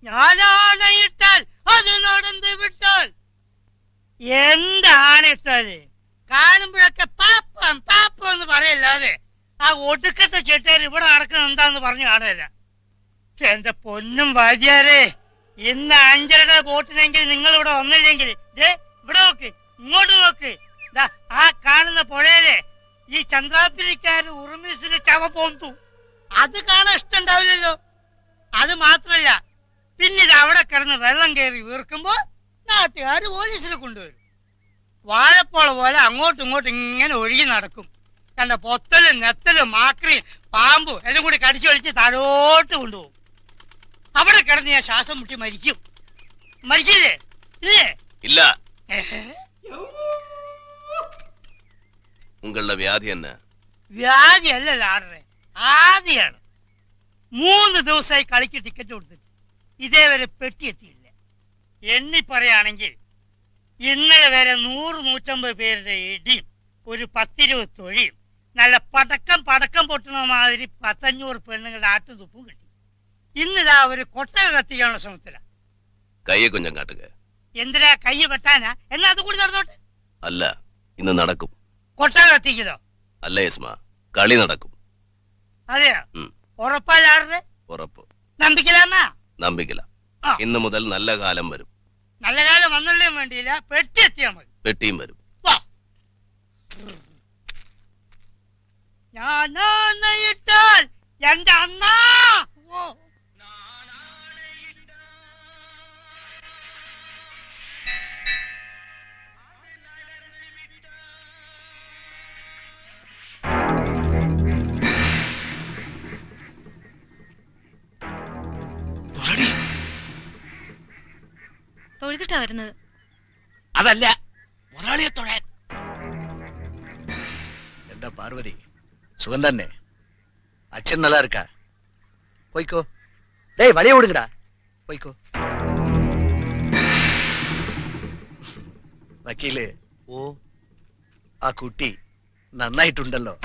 ഞാനാണയിട്ടാൽ അത് നടന്ന് വിട്ടാൽ. എന്താണിട്ടത്? കാണുമ്പോഴൊക്കെ പാപ്പം പാപ്പം എന്ന് പറയല്ലാതെ ആ ഒടുക്കത്തെ ചെട്ടേര് ഇവിടെ നടക്കുന്ന എന്താന്ന് പറഞ്ഞു കാണുകയല്ല. എന്റെ പൊന്നും വാദ്യാരെ, ഇന്ന് 5:30 ബോട്ടിനെങ്കിൽ നിങ്ങൾ ഇവിടെ വന്നില്ലെങ്കിൽ ഇവിടെ നോക്ക്, ഇങ്ങോട്ട് നോക്ക്. ആ കാണുന്ന പുഴയിലെ ഈ ചന്ദ്രാപ്പിലിക്കാര് ഉറുമീസിന് ചവ പോന്തു. അത് കാണാൻ ഇഷ്ടണ്ടാവില്ലല്ലോ. അത് മാത്രല്ല, പിന്നീട് അവിടെ കിടന്ന് വെള്ളം കയറി വീർക്കുമ്പോ നാട്ടുകാർ പോലീസിൽ കൊണ്ടുവരും. വാഴപ്പോള പോലെ അങ്ങോട്ടും ഇങ്ങോട്ടും ഇങ്ങനെ ഒഴുകി നടക്കും. കണ്ട പൊത്തലും നെത്തലും മാക്രിയും പാമ്പും എല്ലാം കൂടി കടിച്ചു വലിച്ച് താഴോട്ട് കൊണ്ടുപോകും. അവിടെ കിടന്ന് ഞാൻ ശ്വാസം മുട്ടി മരിക്കും. മരിക്കില്ലേ? ഇല്ലേ? ഇല്ല. ഉങ്ങളുടെ വ്യാധി തന്നെ? വ്യാധി അല്ലല്ലോ ആടറെ, ആദ്യാണ്. 3 ദിവസമായി കളിക്ക് ടിക്കറ്റ് കൊടുത്തിട്ട് ഇതേവരെ പെട്ടിയെത്തിയില്ല. എണ്ണി പറയുകയാണെങ്കിൽ ഇന്നലെ വരെ 100-150 പേരുടെ ഇടിയും ഒരു 10-20 തൊഴിയും നല്ല പടക്കം പൊട്ടുന്ന മാതിരി 10-500 പെണ്ണുങ്ങളുടെ ആട്ടുതുപ്പും കിട്ടി. ഇന്നിതാ ഒരു കൊട്ടക കത്തിക്കാനുള്ള ശ്രമത്തില. കയ്യെ കുഞ്ഞം കാട്ടുക. എന്തിനാ കയ്യ് വെട്ടാനാ? എന്നാ അത് കൂടി നടന്നോട്ടെ. അല്ല, ഇന്ന് നടക്കും. കൊട്ടക കത്തിക്കലോ? അല്ല യസ്മ, കളി നടക്കും. അതെയോ? ഉറപ്പാണ്? ഉറപ്പ്. നമ്പിക്കലാന്നാ? നമ്പിക്കല. ഇന്ന് മുതൽ നല്ല കാലം വരും. നല്ല കാലം വന്നുള്ളേ വേണ്ടിയില്ല, പെട്ടി എത്തിയാ മതി. പെട്ടിയും വരും. ഞാനാണയിട്ടാൽ എന്റെ അണ്ണാ. തൊഴുതിട്ടാ വരുന്നത്. അതല്ല, മുതലാളിയെ തൊഴാൻ. എന്താ പാർവതി, സുഖം തന്നെ? അച്ഛൻ நல்லா இருக்கா? പോയിക്കോ. ഡേയ് വളിയ ഓടുങ്ങടാ, പോയിക്കോ. വക്കീല്, ആ കുട്ടി നന്നായിട്ടുണ്ടല്ലോ.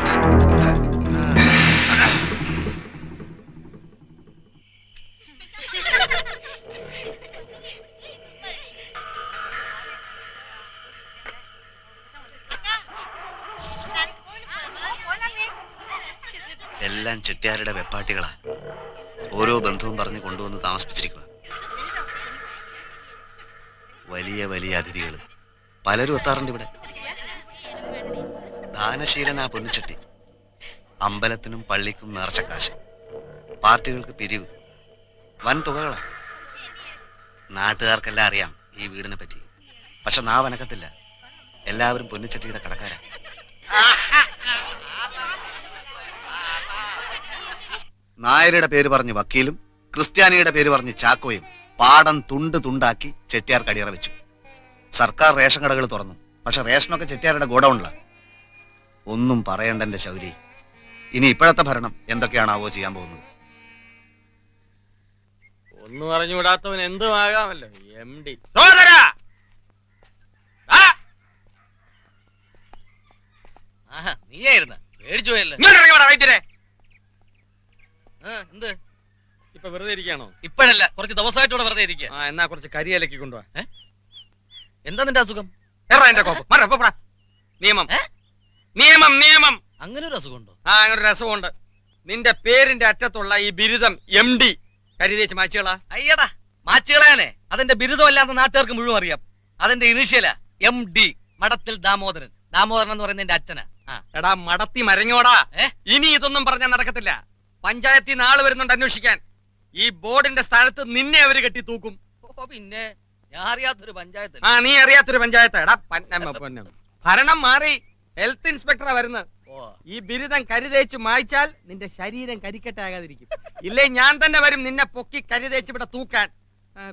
എല്ലാം ചെട്ടിയാരുടെ വെപ്പാട്ടികളാ. ഓരോ ബന്ധവും പറഞ്ഞ് കൊണ്ടുവന്ന് താമസിപ്പിച്ചിരിക്കുക. വലിയ വലിയ അതിഥികൾ പലരും എത്താറുണ്ട് ഇവിടെ. ദാനശീലനാ പൊന്നിച്ചട്ടി. അമ്പലത്തിനും പള്ളിക്കും നേർച്ചക്കാശ്, പാർട്ടികൾക്ക് പിരിവ്, വൻ തുകകളാ. നാട്ടുകാർക്കെല്ലാം അറിയാം ഈ വീടിനെ പറ്റി. പക്ഷെ നാവനക്കത്തില്ല. എല്ലാവരും പൊന്നിച്ചട്ടിയുടെ കടക്കാരാ. നായരുടെ പേര് പറഞ്ഞ് വക്കീലും ക്രിസ്ത്യാനിയുടെ പേര് പറഞ്ഞ് ചാക്കോയും പാടം തുണ്ട് തുണ്ടാക്കി ചെട്ടിയാർ കടിയറ വെച്ചു. സർക്കാർ റേഷൻ കടകൾ തുറന്നു. പക്ഷെ റേഷനൊക്കെ ചെട്ടിയാരുടെ ഗോഡൌണില. ഒന്നും പറയണ്ട എന്റെ ശൗരി. ഇനി ഇപ്പോഴത്തെ ഭരണം എന്തൊക്കെയാണാവോ ചെയ്യാൻ പോകുന്നത്. ഒന്നും അറിഞ്ഞുകൂടാത്തവൻ എന്തുമാകാമല്ലോ. MD നീയായിരുന്ന പേടിച്ചു പോയല്ലേ? വൈദ്യരെ, എന്ത് ഇപ്പൊ വെറുതെ ഇരിക്കാണോ? ഇപ്പഴല്ല, കുറച്ച് ദിവസമായിട്ടൂടെ വെറുതെ ഇരിക്കുക. എന്നാ കുറച്ച് കരിയിലക്കി കൊണ്ടുപോവാ. എന്താ നിന്റെ അസുഖം? എന്റെ കോപ്പം. നിയമം നിയമം നിയമം. അങ്ങനെ ഒരു അസുഖമുണ്ടോ? അങ്ങനെ ഒരു രസമുണ്ട്. നിന്റെ പേരിന്റെ അറ്റത്തുള്ള ഈ ബിരുദം MD കരിതേച്ച് മാച്ചുകളാ. അയ്യടാ, മാച്ചുകളാനെ അതെന്റെ ബിരുദമല്ലാന്ന് നാട്ടുകാർക്ക് മുഴുവൻ അറിയാം. അതെന്റെ ഇനീഷ്യലാ, MD, മഠത്തിൽ ദാമോദരൻ. ദാമോദരൻ എന്ന് പറയുന്നത് എന്റെ അച്ഛനാ. എടാ മടത്തി മരങ്ങോടാ. ഇനി ഇതൊന്നും പറഞ്ഞാൽ നടക്കത്തില്ല. പഞ്ചായത്തിൽ നിന്ന് ആള് വരുന്നുണ്ട് അന്വേഷിക്കാൻ. ഈ ബോർഡിന്റെ സ്ഥലത്ത് നിന്നെ അവര് കെട്ടി തൂക്കും. പിന്നെ ഞാൻ അറിയാത്തൊരു പഞ്ചായത്ത്. നീ അറിയാത്തൊരു പഞ്ചായത്ത്. എടാ ഭരണം മാറി, ഹെൽത്ത് ഇൻസ്പെക്ടറാ വരുന്നത്. ഈ ബിരുദം കരിതേച്ച് മായ്ച്ചാൽ നിന്റെ ശരീരം കരിക്കട്ടാകാതിരിക്കും. ഇല്ലേ ഞാൻ തന്നെ വരും നിന്നെ പൊക്കി കരിതേച്ച് ഇവിടെ തൂക്കാൻ.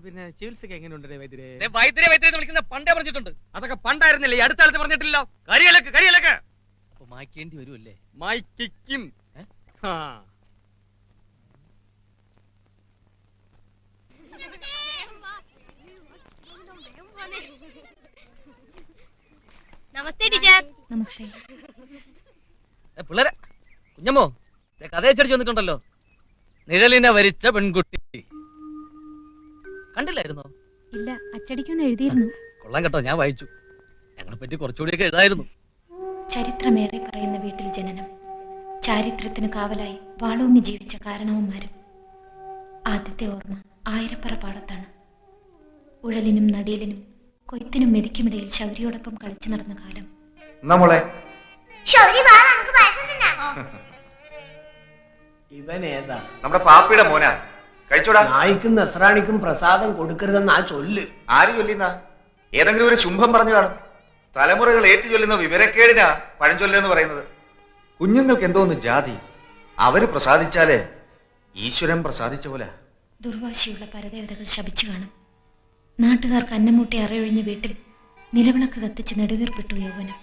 പിന്നെ ചികിത്സക്ക് എങ്ങനെയുണ്ട് വൈദ്യരെ? വൈദ്യരെ വിളിക്കുന്ന പണ്ടേ പറഞ്ഞിട്ടുണ്ട്. അതൊക്കെ പണ്ടായിരുന്നില്ലേ, ഈ അടുത്ത കാലത്ത് പറഞ്ഞിട്ടില്ലല്ലോ. കരിയലക്ക് അപ്പൊ മായ്ക്കേണ്ടി വരുമല്ലേ? മായ്ക്കും. നമസ്തേ ടീച്ചർ. നമസ്തേ. പിള്ളേരെ, കുഞ്ഞമ്മോ, കഥയച്ചടിച്ച് വന്നിട്ടുണ്ടല്ലോ. നിഴലിനെ വരിച്ച പെൺകുട്ടി. കണ്ടില്ലായിരുന്നോ? ഇല്ല, അച്ചടിക്കൊന്ന് എഴുതിയിരുന്നു. കൊള്ളാം കേട്ടോ, ഞാൻ വായിച്ചു. ഞങ്ങളെ പറ്റി കുറച്ചുകൂടിയൊക്കെ എഴുതായിരുന്നു. ചരിത്രമേറെ പറയുന്ന വീട്ടിൽ ജനനം, ചാരിത്രത്തിന് കാവലായി വാളൂന്നി ജീവിച്ച കാരണവന്മാരും. ആദ്യത്തെ ഓർമ്മ ആയിരപ്പറ പാടത്താണ്. ഉഴലിനും നടീലിനും കൊയ്ത്തിനും മെതിക്കുമിടയിൽ ശൗരിയോടൊപ്പം കളിച്ചു നടന്ന കാലം. നമ്മളെ ഇവൻ ഏതാ? നമ്മുടെ പാപ്പിയുടെ മോനാ. കഴിച്ചോടാ. നായിക്കും നസ്രാണിക്കും പ്രസാദം കൊടുക്കരുതെന്ന് ആ ചൊല്ല്. ആര് ചൊല്ലിന്ന? ഏതെങ്കിലും ഒരു ശുംഭം പറഞ്ഞു കാണും. തലമുറകൾ ഏറ്റു ചൊല്ലുന്ന വിവരക്കേടിനാ പഴഞ്ചൊല്ലെന്ന് പറയുന്നത്. കുഞ്ഞുങ്ങൾക്ക് എന്തോന്ന് ജാതി. അവര് പ്രസാദിച്ചാലേ ഈശ്വരൻ പ്രസാദിച്ച പോലെ. ദുർവാശിയുള്ള പരദേവതകൾ ശപിച്ചു കാണും. നാട്ടുകാർക്ക് അന്നമൂട്ടി അറയൊഴിഞ്ഞ വീട്ടിൽ നിലവിളക്ക് കത്തിച്ച് നെടുവീർപ്പിട്ടു യൗവനം.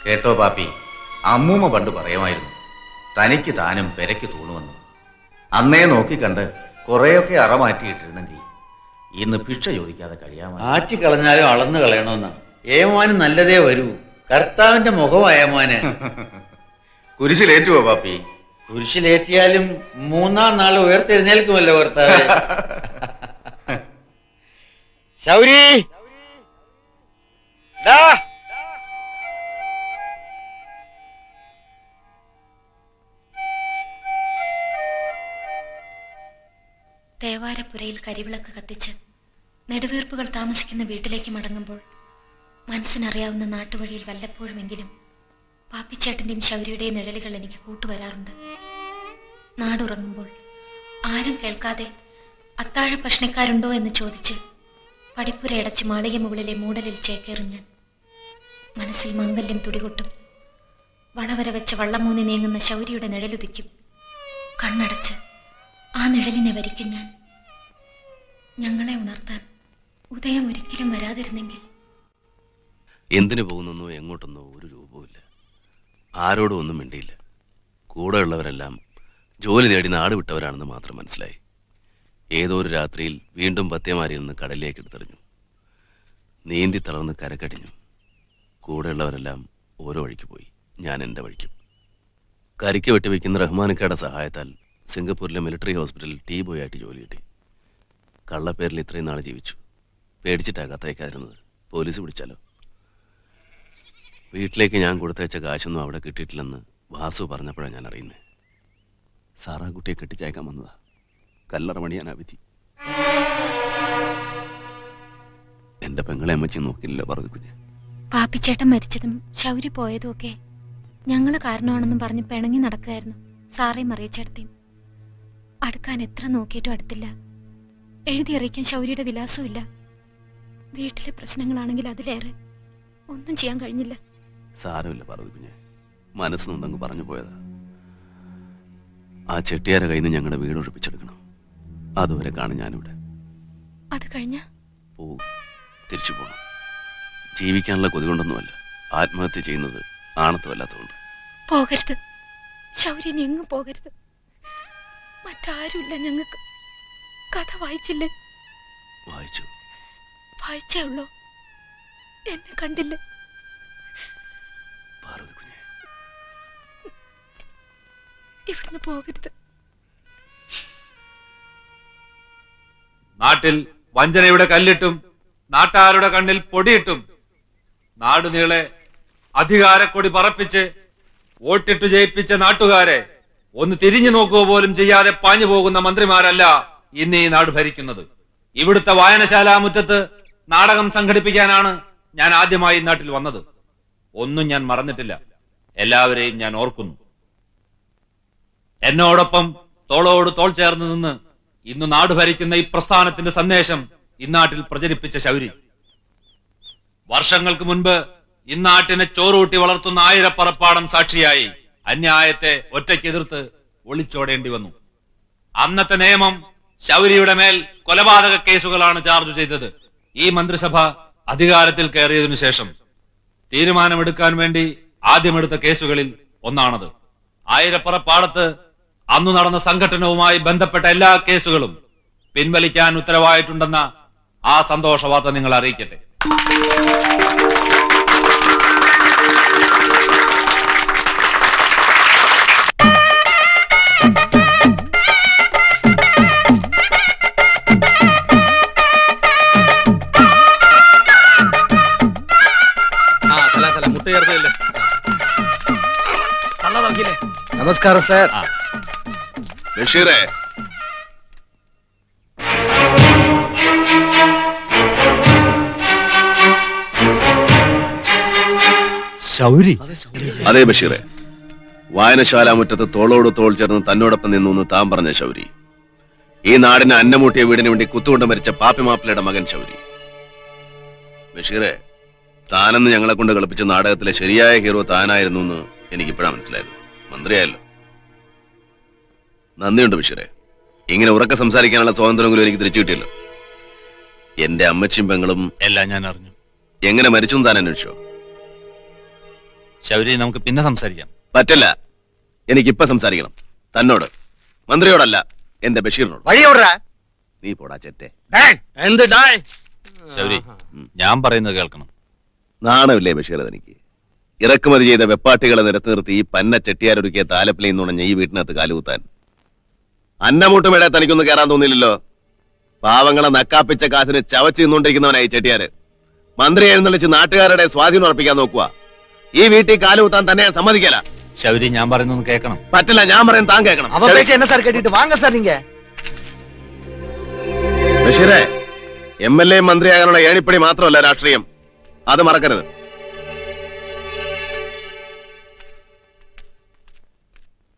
കേട്ടോ പാപ്പി, അമ്മൂമ്മ പണ്ട് പറയുമായിരുന്നു, തനിക്ക് താനും പെരയ്ക്ക് തൂണുവന്നു. അന്നേ നോക്കിക്കണ്ട് കുറെയൊക്കെ അറ മാറ്റിയിട്ടിരുന്നെങ്കിൽ ഇന്ന് ഭിക്ഷ ചോദിക്കാതെ കഴിയാമോ. ആറ്റിക്കളഞ്ഞാലും അളന്നു കളയണമെന്നാ. ഏമാന് നല്ലതേ വരൂ. കർത്താവിന്റെ മുഖമായ മോന്. കുരിശിലേറ്റുവോ പാപ്പി? കുരിശിലേറ്റിയാലും 3-ാം നാൾ ഉയർത്തെഴുന്നേൽക്കുമല്ലോ കർത്താവ്. ശൗരി, തേവാരപ്പുരയിൽ കരിവിളക്ക് കത്തിച്ച് നെടുവീർപ്പുകൾ താമസിക്കുന്ന വീട്ടിലേക്ക് മടങ്ങുമ്പോൾ മനസ്സിനറിയാവുന്ന നാട്ടുവഴിയിൽ വല്ലപ്പോഴുമെങ്കിലും പാപ്പിച്ചേട്ടൻ്റെയും ശൗര്യയുടെയും നിഴലുകൾ എനിക്ക് കൂട്ടുവരാറുണ്ട്. നാടുറങ്ങുമ്പോൾ ആരും കേൾക്കാതെ അത്താഴ ഭക്ഷണക്കാരുണ്ടോ എന്ന് ചോദിച്ച് പടിപ്പുരയടച്ച് മാളിക മുകളിലെ മൂടലിൽ ചേക്കേറും ഞാൻ. മനസ്സിൽ മാംഗല്യം തുടികൊട്ടും. വളവര വെച്ച വള്ളമൂന്നി നീങ്ങുന്ന ശൗര്യയുടെ നിഴലുദിക്കും. കണ്ണടച്ച് ആ നിഴലിനെ വരിക്കും ഞാൻ. ഞങ്ങളെ ഉണർത്താൻ ഉദയം ഒരിക്കലും വരാതിരുന്നെങ്കിൽ. എന്തിനു പോകുന്നെന്നോ എങ്ങോട്ടെന്നോ ഒരു രൂപവുമില്ല. ആരോടും ഒന്നും മിണ്ടിയില്ല. കൂടെ ഉള്ളവരെല്ലാം ജോലി തേടി നാട് വിട്ടവരാണെന്ന് മാത്രം മനസ്സിലായി. ഏതോ ഒരു രാത്രിയിൽ വീണ്ടും പത്യമാരിൽ നിന്ന് കടലിലേക്ക് എടുത്തെറിഞ്ഞു. നീന്തി തളർന്ന് കരക്കടിഞ്ഞു. കൂടെയുള്ളവരെല്ലാം ഓരോ വഴിക്ക് പോയി. ഞാൻ എൻ്റെ വഴിക്കും. കരിക്ക് വെട്ടിവെക്കുന്ന റഹ്മാനിക്കയുടെ സഹായത്താൽ സിംഗപ്പൂരിലെ മിലിറ്ററി ഹോസ്പിറ്റലിൽ ടീ ബോയ് ആയിട്ട് ജോലി കിട്ടി. കള്ളപ്പേരിൽ ഇത്രയും നാൾ ജീവിച്ചു. പേടിച്ചിട്ടാ കത്തയക്കാതിരുന്നത്. പോലീസ് പിടിച്ചാലോ. വീട്ടിലേക്ക് ഞാൻ കൊടുത്തയച്ച കാശൊന്നും അവിടെ കിട്ടിയിട്ടില്ലെന്ന് വാസു പറഞ്ഞപ്പോഴാണ് ഞാൻ അറിയുന്നത്. സാറാക്കുട്ടിയെ കെട്ടിച്ചയക്കാൻ വന്നതാ. കല്ലറ മണിയാൻ വിധി. എന്റെ പെങ്ങളെ അമ്മച്ചി നോക്കില്ലല്ലോ പറഞ്ഞു കുഞ്ഞ്. പാപ്പിച്ചേട്ടൻ മരിച്ചതും ശൗരി പോയതും ഒക്കെ ഞങ്ങള് കാരണമാണെന്നും പറഞ്ഞ് പിണങ്ങി നടക്കുകയായിരുന്നു സാറേയും അറിയിച്ചെടുത്തേയും. അടുക്കാൻ എത്ര നോക്കിയിട്ടും അടുത്തില്ല. എഴുതി അറിയിക്കാൻ ശൗര്യയുടെ വിലാസവും ഇല്ല. വീട്ടിലെ പ്രശ്നങ്ങളാണെങ്കിൽ അതിലേറെ ഒന്നും ചെയ്യാൻ കഴിഞ്ഞില്ല. സാരമില്ല പറഞ്ഞു കുഞ്ഞ്. മനസ്സ് നൊന്നങ്ങ് പറഞ്ഞു പോയതാ. ആ ചെട്ടിയാരെ കയ്യിൽ നിന്ന് ഞങ്ങളുടെ വീട് ഒഴിപ്പിച്ചെടുക്കണം. അതുവരെ കാണും ഞാനിവിടെ. അത് കഴിഞ്ഞ പോവും. തിരിച്ചു പോകണം. ജീവിക്കാനുള്ള കൊതി കൊണ്ടൊന്നുമല്ല. ആത്മഹത്യ ചെയ്യുന്നത് ആണത്തമല്ലാത്തതുകൊണ്ട്. പോകരുത് ശൗര്യന്, എങ്ങും പോകരുത്. മറ്റാരുമില്ല ഞങ്ങൾക്ക്. കഥ വായിച്ചില്ലേ? വായിച്ചു. വായിച്ചേ ഉള്ളോ? എന്നെ കണ്ടില്ലേ? പാർവതി കുഞ്ഞെ, ഇവിടുന്ന് പോകരുത്. നാട്ടിൽ വഞ്ചനയുടെ കല്ലിട്ടും നാട്ടാരുടെ കണ്ണിൽ പൊടിയിട്ടും നാടുനീളെ അധികാരക്കൊടി പറപ്പിച്ച് വോട്ടിട്ടു ജയിപ്പിച്ച നാട്ടുകാരെ ഒന്ന് തിരിഞ്ഞു നോക്കുക പോലും ചെയ്യാതെ പാഞ്ഞു പോകുന്ന മന്ത്രിമാരല്ല ഇന്ന് ഈ നാട് ഭരിക്കുന്നത്. ഇവിടുത്തെ വായനശാലാ മുറ്റത്ത് നാടകം സംഘടിപ്പിക്കാനാണ് ഞാൻ ആദ്യമായി നാട്ടിൽ വന്നത്. ഒന്നും ഞാൻ മറന്നിട്ടില്ല. എല്ലാവരെയും ഞാൻ ഓർക്കുന്നു. എന്നോടൊപ്പം തോളോട് തോൾ ചേർന്ന് നിന്ന് ഇന്ന് നാട് ഭരിക്കുന്ന ഈ പ്രസ്ഥാനത്തിന്റെ സന്ദേശം ഇന്നാട്ടിൽ പ്രചരിപ്പിച്ച ശൗരി. വർഷങ്ങൾക്ക് മുൻപ് ഇന്നാട്ടിനെ ചോറൂട്ടി വളർത്തുന്ന ആയിരപ്പറപ്പാടം സാക്ഷിയായി അന്യായത്തെ ഒറ്റയ്ക്ക് എതിർത്ത് ഒളിച്ചോടേണ്ടി വന്നു. അന്നത്തെ നിയമം ശൗരിയുടെ മേൽ കൊലപാതക കേസുകളാണ് ചാർജ് ചെയ്തത്. ഈ മന്ത്രിസഭ അധികാരത്തിൽ കയറിയതിനു ശേഷം തീരുമാനമെടുക്കാൻ വേണ്ടി ആദ്യമെടുത്ത കേസുകളിൽ ഒന്നാണത്. ആയിരപ്പറപ്പാടത്ത് അന്നു നടന്ന സംഘടനവുമായി ബന്ധപ്പെട്ട എല്ലാ കേസുകളും പിൻവലിക്കാൻ ഉത്തരവായിട്ടുണ്ടെന്ന ആ സന്തോഷ വാർത്ത നിങ്ങൾ അറിയിക്കട്ടെ. നമസ്കാരം സാർ. ബഷീറേ, ശൗരി. അതെ ബഷീറെ, വായനശാല മുറ്റത്ത് തോളോട് തോൾ ചേർന്ന് തന്നോടൊപ്പം നിന്നു താൻ പറഞ്ഞ ശൗരി. ഈ നാടിന് അന്നമൂട്ടിയ വീടിന് വേണ്ടി കുത്തുകൊണ്ട് മരിച്ച പാപ്പിമാപ്പിളയുടെ മകൻ ശൗരി. ബഷീറെ, താനെന്ന് ഞങ്ങളെ കൊണ്ട് കളിപ്പിച്ച നാടകത്തിലെ ശരിയായ ഹീറോ താനായിരുന്നു എന്ന് എനിക്കിപ്പോഴാണ് മനസ്സിലായത്. മന്ത്രിയായല്ലോ. നന്ദിയുണ്ട് ബഷീറെ. ഇങ്ങനെ ഉറക്കെ സംസാരിക്കാനുള്ള സ്വാതന്ത്ര്യമെങ്കിലും എനിക്ക് തിരിച്ചു കിട്ടിയല്ലോ. എന്റെ അമ്മച്ചിയും പെങ്ങളും എല്ലാം ഞാൻ അറിഞ്ഞു. എങ്ങനെ മരിച്ചു താൻ അന്വേഷിച്ചോ? ശൗരി, നമുക്ക് പിന്നെ സംസാരിക്കാം. പറ്റില്ല, എനിക്കിപ്പ സംസാരിക്കണം. തന്നോട്, മന്ത്രിയോടല്ല, എന്റെ ബഷീറിനോട്. വഴിയോടാ നീ പോടാ ചെറ്റേ. എന്ത് ഡായ്? ശൗരി, ഞാൻ പറയുന്നത് കേൾക്കണം. നാണമില്ലേ ബഷീർ തനിക്ക്? ഇറക്കുമതി ചെയ്ത വെപ്പാട്ടികളെ നിരത്തി നിർത്തി ഈ പന്ന ചെട്ടിയാരൊരുക്കിയ താലപ്പിലയിൽ നുണഞ്ഞ ഈ വീട്ടിനകത്ത് കാലുകുത്താൻ അന്നമൂട്ടുമേടെ തനിക്കൊന്നും കയറാൻ തോന്നിയില്ലല്ലോ. പാവങ്ങളെ നക്കാപ്പിച്ച കാശിന് ചവച്ച് നിന്നുകൊണ്ടിരിക്കുന്നവനായി ചെട്ടിയാര്. മന്ത്രി എഴുന്നള്ളിച്ച് നാട്ടുകാരുടെ സ്വാധീനം ഉറപ്പിക്കാൻ നോക്കുക. ഈ വീട്ടിൽ കാലുകുത്താൻ തന്നെ ഞാൻ സമ്മതിക്കല. ശൗരി, ഞാൻ പറയുന്നത് കേൾക്കണം. പറ്റില്ല, ഞാൻ പറയും താൻ കേൾക്കണം. என்ன சார் கேட்டிட்டு வாங்க சார் நீங்க. ബഷീറെ, MLA മന്ത്രിയാകാനുള്ള ഏണിപ്പടി മാത്രമല്ല രാഷ്ട്രീയം, അത് മറക്കരുത്.